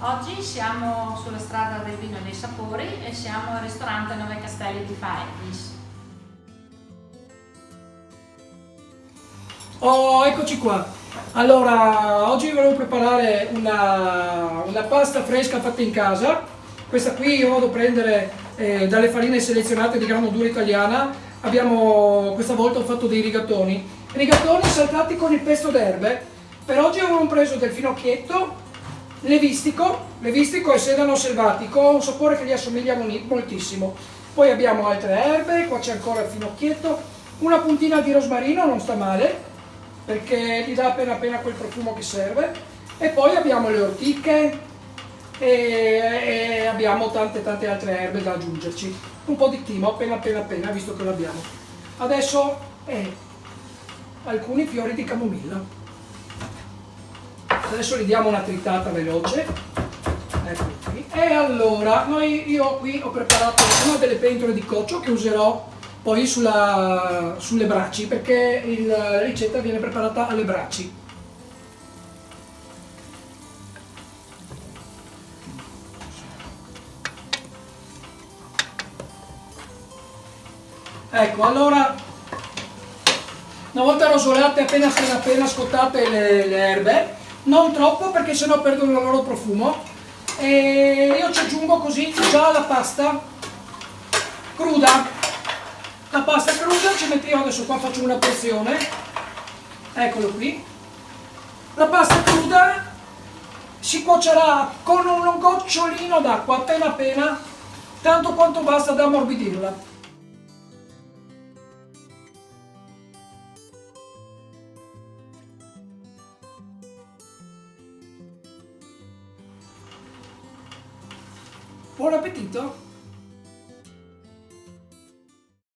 Oggi siamo sulla strada del vino e dei sapori e siamo al ristorante Nove Castelli di Faennis. Oh, eccoci qua. Allora, oggi volevo preparare una pasta fresca fatta in casa. Questa qui io vado a prendere dalle farine selezionate di grano duro italiana. Questa volta ho fatto dei rigatoni saltati con il pesto d'erbe. Per oggi avevo preso del finocchietto, levistico e sedano selvatico, un sapore che gli assomiglia moltissimo. Poi abbiamo altre erbe, qua c'è ancora il finocchietto, una puntina di rosmarino, non sta male, perché gli dà appena quel profumo che serve. E poi abbiamo le ortiche e abbiamo tante altre erbe da aggiungerci. Un po' di timo, appena, visto che l'abbiamo. Adesso alcuni fiori di camomilla. Adesso gli diamo una tritata veloce. Eccoli qui. E allora, io qui ho preparato una delle pentole di coccio che userò poi sulle braci, perché la ricetta viene preparata alle braci. Ecco, allora, una volta rosolate appena scottate le erbe, non troppo perché sennò perdono il loro profumo, e io ci aggiungo così già la pasta cruda. La pasta cruda ci mettiamo, adesso qua faccio una porzione, eccolo qui. La pasta cruda si cuocerà con un gocciolino d'acqua, appena, tanto quanto basta ad ammorbidirla. Buon appetito!